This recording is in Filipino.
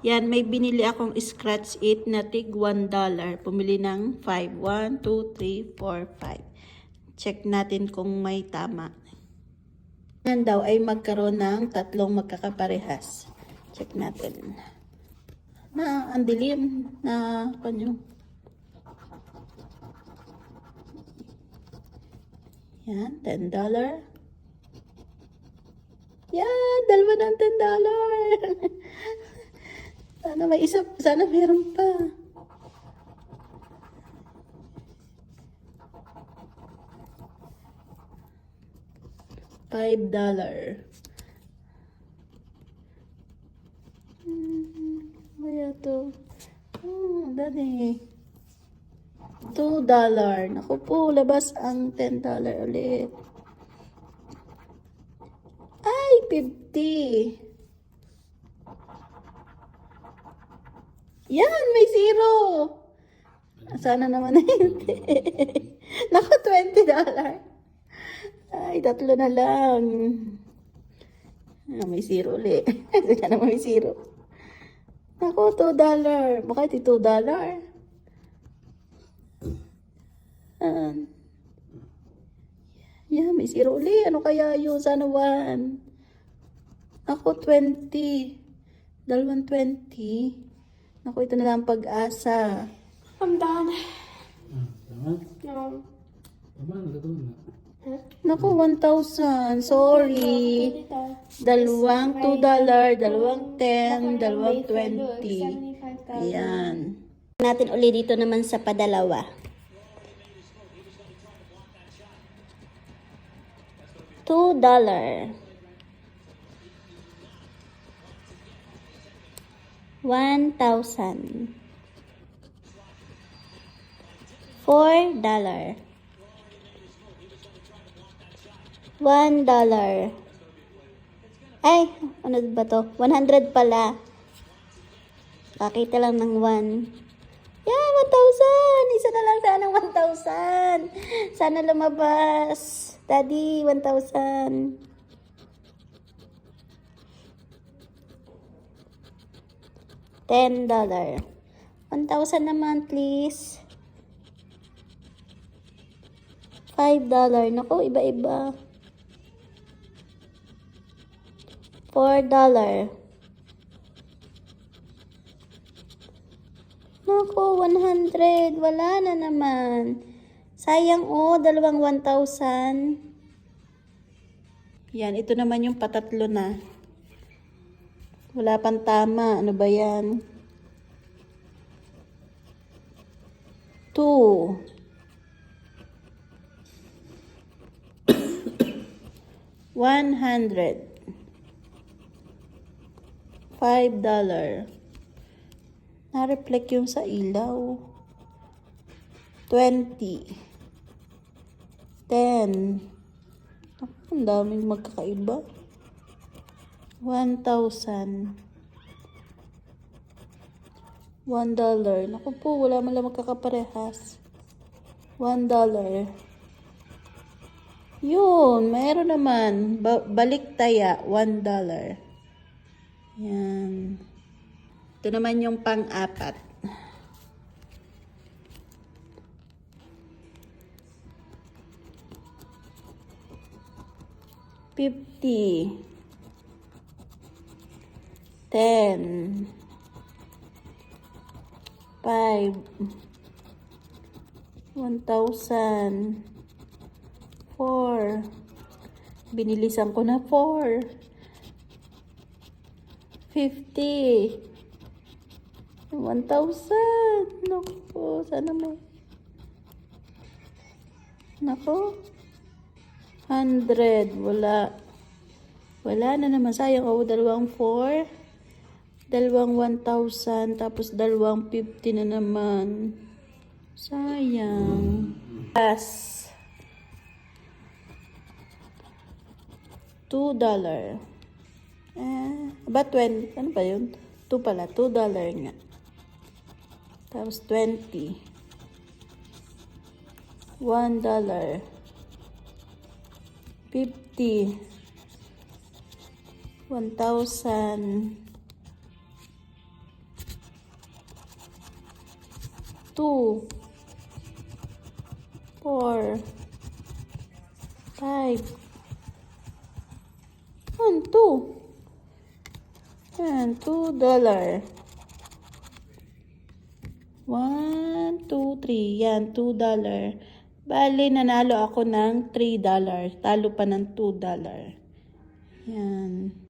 Yan, may binili akong scratch it na tig $1. Pumili ng 5. 1, 2, 3, 4, 5. Check natin kung may tama. Yan daw ay magkaroon ng tatlong magkakaparehas. Check natin. Ang dilim na kanyo. Yan, $10. Yan, dalawa ng $10. Sana may isa, sana meron pa. $5. Kaya to. Dali. $2. Naku po, labas ang $10 ulit. Ay, 50. Yan, may zero. Sana naman hindi. Naku, $20. Ay, tatlo na lang. May zero ulit. Sana naman may zero. Naku, $2. Bakit $2? Yan, may zero ulit. Ano kaya yun? Sana 1. Naku, 20. Dalawang 20. Naku, ito na lang pag-asa. I'm done. Tama? No. Tama, nagkatuon na. Naku, 1,000. Sorry. Dalawang $2, dalawang 10, dalawang 20. Ayan. Natin uli dito naman sa padalawa. $2. 1,000. $4. $1. Ay, ano ba to? 100 pala. Pakita lang ng 1. Yan, 1,000. Isa na lang sana ng 1,000. Sana lumabas. Daddy, 1,000. $10. 1,000 naman, please. $5. Naku, iba-iba. $4. Naku, 100. Wala na naman. Sayang dalawang 1,000. Yan, ito naman yung patatlo na. Wala pang tama. Ano ba yan? 2. $100. $5. Na-reflect yung sa ilaw. 20. 10. Ang daming magkakaiba. 1,000. $1. Naku po, wala man lang magkakaparehas. $1. Yun, mayroon naman. Balik taya, $1. Yan. Ito naman yung pang-apat. $50. 10. 5. 1,000. 4. Binilisan ko na 4. 50. 1,000. Naku, sana may. Naku. 100. Wala. Wala na naman. Sayang dalawang 4. Dalawang 1,000. Tapos dalawang 50 na naman. Sayang. Pass. $2. About 20. Ano ba yun? 2 pala. $2 nga. Tapos 20. $1. 50. 1,000. 2, 4, 5. Yan, 2. Yan, $2. 1, 2, 3. Yan, $2. Bali, nanalo ako ng $3. Talo pa ng $2. Yan.